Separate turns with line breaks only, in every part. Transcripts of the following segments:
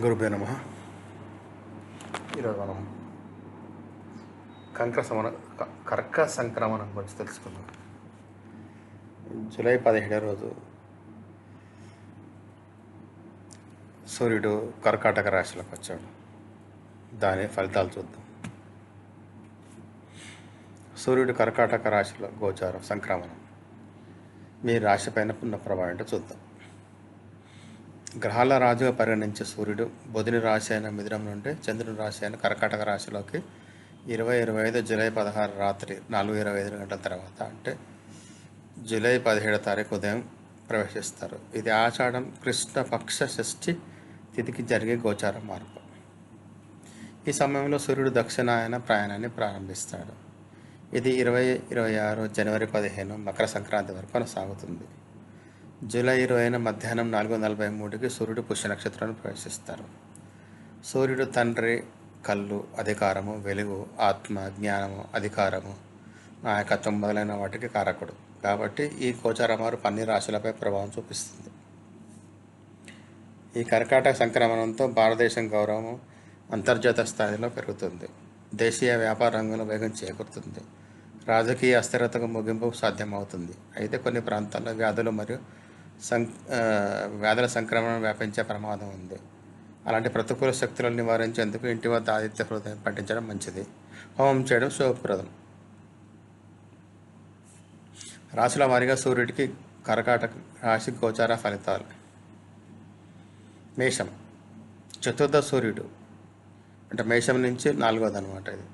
గురుభ్యో నమః. ఈరోజు మనం కర్క సంక్రమణం గురించి తెలుసుకుందాం. జూలై 17 రోజు సూర్యుడు కర్కాటక రాశిలోకి వచ్చాడు. దాని ఫలితాలు చూద్దాం. సూర్యుడు కర్కాటక రాశిలో గోచారం సంక్రమణం మీ రాశి పైన ఉన్న ప్రభావం ఏంటో చూద్దాం. గ్రహాల రాజుగా పరిగణించే సూర్యుడు బుధుని రాశి అయిన మిథునం నుండి చంద్రుని రాశి అయిన కర్కాటక రాశిలోకి 2025 జూలై 16 రాత్రి 4:25 గంటల తర్వాత అంటే జూలై 17 తారీఖు ఉదయం ప్రవేశిస్తారు. ఇది ఆషాఢం కృష్ణపక్ష షష్ఠి తిథికి జరిగే గోచార మార్పు. ఈ సమయంలో సూర్యుడు దక్షిణాయన ప్రయాణాన్ని ప్రారంభిస్తాడు. ఇది 2026 జనవరి 15 మకర సంక్రాంతి వరకు కొనసాగుతుంది. జూలై 20 మధ్యాహ్నం 4:43కి సూర్యుడు పుష్య నక్షత్రాన్ని ప్రవేశిస్తారు. సూర్యుడు తండ్రి, కళ్ళు, అధికారము, వెలుగు, ఆత్మ, జ్ఞానము, అధికారము, నాయకత్వం మొదలైన వాటికి కారకుడు. కాబట్టి ఈ గోచార మార్పు అన్ని రాశులపై ప్రభావం చూపిస్తుంది. ఈ కర్కాటక సంక్రమణంతో భారతదేశం గౌరవము అంతర్జాతీయ స్థాయిలో పెరుగుతుంది. దేశీయ వ్యాపార రంగంలో వేగం చేకూరుతుంది. రాజకీయ అస్థిరతకు ముగింపు సాధ్యమవుతుంది. అయితే కొన్ని ప్రాంతాల్లో వ్యాధులు మరియు వ్యాధుల సంక్రమణ వ్యాపించే ప్రమాదం ఉంది. అలాంటి ప్రతికూల శక్తులను నివారించేందుకు ఇంటి వద్ద ఆదిత్య హృదయం పఠించడం మంచిది. హోమం చేయడం శుభప్రదం. రాశుల వారీగా సూర్యుడికి కర్కాటక రాశి గోచార ఫలితాలు. మేషం చతుర్థ సూర్యుడు అంటే మేషం నుంచి 4వది అనమాట. ఇది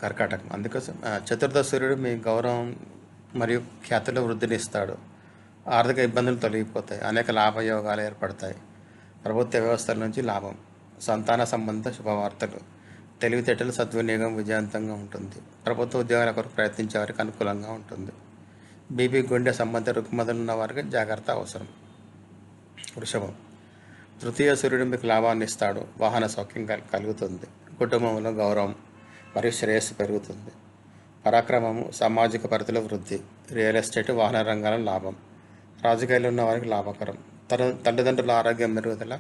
కర్కాటకం. అందుకోసం చతుర్థ సూర్యుడు మీ గౌరవం మరియు ఖ్యాతిలో వృద్ధినిస్తాడు. ఆర్థిక ఇబ్బందులు తొలగిపోతాయి. అనేక లాభయోగాలు ఏర్పడతాయి. ప్రభుత్వ వ్యవస్థల నుంచి లాభం, సంతాన సంబంధ శుభవార్తలు, తెలివితేటలు సద్వినియోగం విజయవంతంగా ఉంటుంది. ప్రభుత్వ ఉద్యోగాల కొరకు ప్రయత్నించే వారికి అనుకూలంగా ఉంటుంది. బీపీ, గుండె సంబంధ రుగ్మతలు ఉన్న వారికి జాగ్రత్త అవసరం. వృషభం తృతీయ సూర్యుడు మీకు లాభాన్ని ఇస్తాడు. వాహన సౌఖ్యం కలుగుతుంది. కుటుంబంలో గౌరవం మరియు శ్రేయస్సు పెరుగుతుంది. పరాక్రమము, సామాజిక పరిధిలో వృద్ధి, రియల్ ఎస్టేట్, వాహన రంగాల లాభం, రాజకీయాలు ఉన్న వారికి లాభకరం. తల్లిదండ్రుల ఆరోగ్యం మెరుగుదల,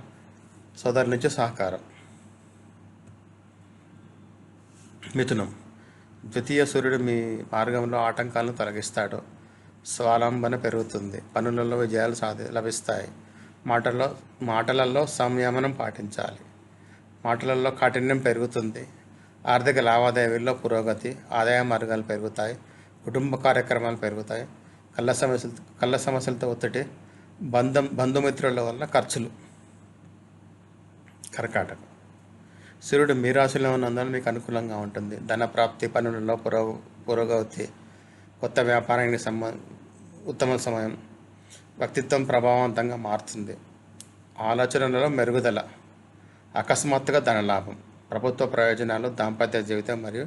సోదరు నుంచి సహకారం. మిథునం ద్వితీయ సూర్యుడు మీ మార్గంలో ఆటంకాలను తొలగిస్తాడు. స్వాలంబన పెరుగుతుంది. పనులలో విజయాలు లభిస్తాయి. మాటలలో సంయమనం పాటించాలి. మాటలలో కాఠిన్యం పెరుగుతుంది. ఆర్థిక లావాదేవీల్లో పురోగతి, ఆదాయ మార్గాలు పెరుగుతాయి. కుటుంబ కార్యక్రమాలు పెరుగుతాయి. కళ్ళ సమస్యలతో ఒత్తిడి, బంధుమిత్రుల వల్ల ఖర్చులు. కర్కాటకం సూర్యుడు మీ రాశిలో ఉన్నందున మీకు అనుకూలంగా ఉంటుంది. ధన ప్రాప్తి, పనులలో పురోగతి, కొత్త వ్యాపారానికి ఉత్తమ సమయం. వ్యక్తిత్వం ప్రభావవంతంగా మారుతుంది. ఆలోచనలలో మెరుగుదల, అకస్మాత్తుగా ధనలాభం, ప్రభుత్వ ప్రయోజనాలు, దాంపత్య జీవితం మరియు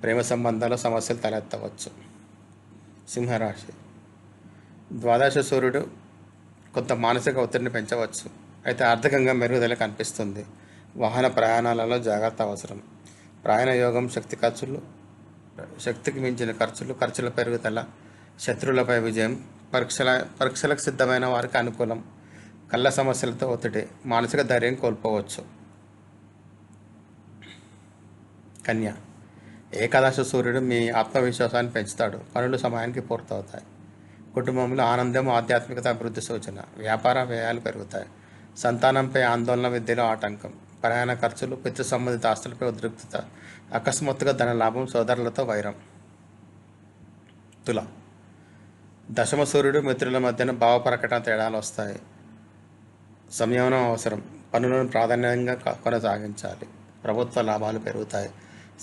ప్రేమ సంబంధాల సమస్యలు తలెత్తవచ్చు. సింహరాశి ద్వాదశ సూర్యుడు కొంత మానసిక ఒత్తిడిని పెంచవచ్చు. అయితే ఆర్థికంగా మెరుగుదల కనిపిస్తుంది. వాహన ప్రయాణాలలో జాగ్రత్త అవసరం. ప్రయాణ యోగం, శక్తికి మించిన ఖర్చుల పెరుగుదల, శత్రువులపై విజయం, పరీక్షలకు సిద్ధమైన వారికి అనుకూలం. కళ్ళ సమస్యలతో ఒత్తిడి, మానసిక ధైర్యం కోల్పోవచ్చు. కన్య ఏకాదశ సూర్యుడు మీ ఆత్మవిశ్వాసాన్ని పెంచుతాడు. పనులు సమయానికి పూర్తవుతాయి. కుటుంబంలో ఆనందం, ఆధ్యాత్మికత అభివృద్ధి సూచన. వ్యాపార వ్యయాలు పెరుగుతాయి. సంతానంపై ఆందోళన, విద్యలో ఆటంకం, ప్రయాణ ఖర్చులు, పితృ సంబంధిత ఆస్తులపై ఉద్రిక్తత, అకస్మాత్తుగా ధన లాభం, సోదరులతో వైరం. తుల దశమ సూర్యుడు మిత్రుల మధ్యన భావ ప్రకటన తేడాలు వస్తాయి. సంయమనం అవసరం. పనులను ప్రాధాన్యంగా కొనసాగించాలి. ప్రభుత్వ లాభాలు పెరుగుతాయి.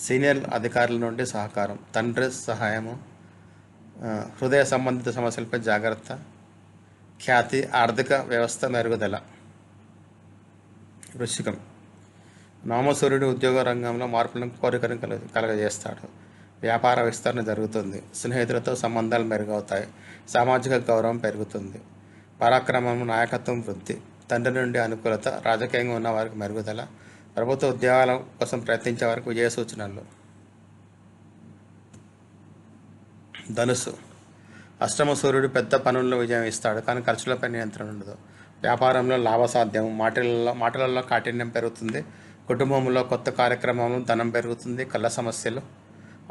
సీనియర్ అధికారుల నుండి సహకారం, తండ్రి సహాయము, హృదయ సంబంధిత సమస్యలపై జాగ్రత్త, ఖ్యాతి, ఆర్థిక వ్యవస్థ మెరుగుదల. వృశ్చికం నామసూర్యుడు ఉద్యోగ రంగంలో మార్పులను కోరికను కలగజేస్తాడు. వ్యాపార విస్తరణ జరుగుతుంది. స్నేహితులతో సంబంధాలు మెరుగవుతాయి. సామాజిక గౌరవం పెరుగుతుంది. పరాక్రమం, నాయకత్వం వృద్ధి, తండ్రి నుండి అనుకూలత, రాజకీయంగా ఉన్న వారికి మెరుగుదల, ప్రభుత్వ ఉద్యోగాల కోసం ప్రయత్నించే వారికి విజయ సూచనలు. ధనుసు అష్టమ సూర్యుడు పెద్ద పనుల్లో విజయం ఇస్తాడు, కానీ ఖర్చులపై నియంత్రణ ఉండదు. వ్యాపారంలో లాభసాధ్యం, మాటలలో కాఠిన్యం పెరుగుతుంది. కుటుంబంలో కొత్త కార్యక్రమాలు, ధనం పెరుగుతుంది. కళ్ళ సమస్యలు,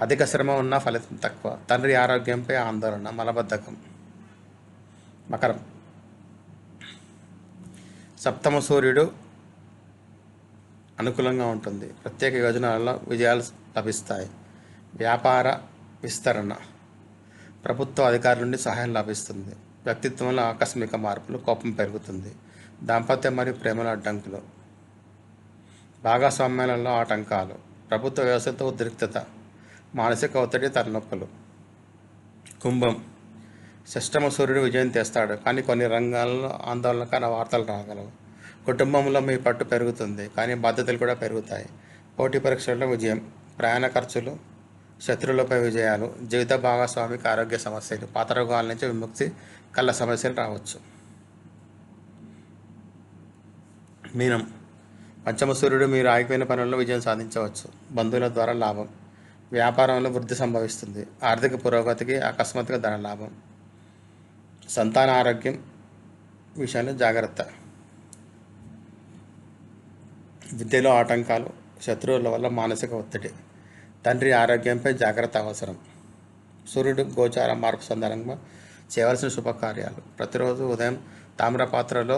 అధిక శ్రమ ఉన్నా ఫలితం తక్కువ. తండ్రి ఆరోగ్యంపై ఆందోళన, మలబద్ధకం. మకరం, సప్తమ సూర్యుడు అనుకూలంగా ఉంటుంది. ప్రత్యేక యోజనలలో విజయాలు లభిస్తాయి. వ్యాపార విస్తరణ, ప్రభుత్వ అధికారుల నుండి సహాయం లభిస్తుంది. వ్యక్తిత్వంలో ఆకస్మిక మార్పులు, కోపం పెరుగుతుంది. దాంపత్యం మరియు ప్రేమల అడ్డంకులు, భాగస్వామ్యాలలో ఆటంకాలు, ప్రభుత్వ వ్యవస్థతో ఉద్రిక్తత, మానసిక ఒత్తిడి, తలనొప్పులు. కుంభం, షష్టమ సూర్యుడు విజయం తెస్తాడు, కానీ కొన్ని రంగాల్లో ఆందోళనకర వార్తలు రాగలవు. కుటుంబంలో మీ పట్టు పెరుగుతుంది, కానీ బాధ్యతలు కూడా పెరుగుతాయి. పోటీ పరీక్షల్లో విజయం, ప్రయాణ ఖర్చులు, శత్రువులపై విజయాలు, జీవిత భాగస్వామికి ఆరోగ్య సమస్యలు, పాత రోగాల నుంచి విముక్తి, కళ్ళ సమస్యలు రావచ్చు. మీనం, పంచమ సూర్యుడు మీరు ఆగిపోయిన పనుల్లో విజయం సాధించవచ్చు. బంధువుల ద్వారా లాభం, వ్యాపారంలో వృద్ధి సంభవిస్తుంది. ఆర్థిక పురోగతికి అకస్మాత్తుగా ధన లాభం. సంతాన ఆరోగ్యం విషయంలో జాగ్రత్త. విద్యలో ఆటంకాలు, శత్రువుల వల్ల మానసిక ఒత్తిడి, తండ్రి ఆరోగ్యంపై జాగ్రత్త అవసరం. సూర్యుడు గోచార మార్పు సందర్భంగా చేయవలసిన శుభకార్యాలు: ప్రతిరోజు ఉదయం తామ్ర పాత్రలో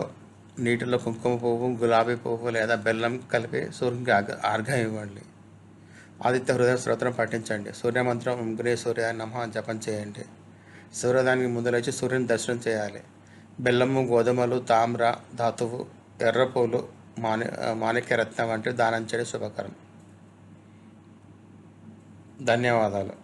నీటిలో కుంకుమ పువ్వు, గులాబీ పువ్వు లేదా బెల్లం కలిపి సూర్యునికి అర్ఘ్యం ఇవ్వండి. ఆదిత్య హృదయ స్తోత్రం పఠించండి. సూర్యమంత్రం ఓం గ్రే సూర్యాయ నమః జపం చేయండి. సూర్యోదయానికి ముందు లేచి సూర్యుని దర్శనం చేయాలి. బెల్లము, గోధుమలు, తామ్ర ధాతువు, ఎర్రపూలు, మాణిక్య రత్నం వంటివి దానం చేయడం శుభకరం. ధన్యవాదాలు.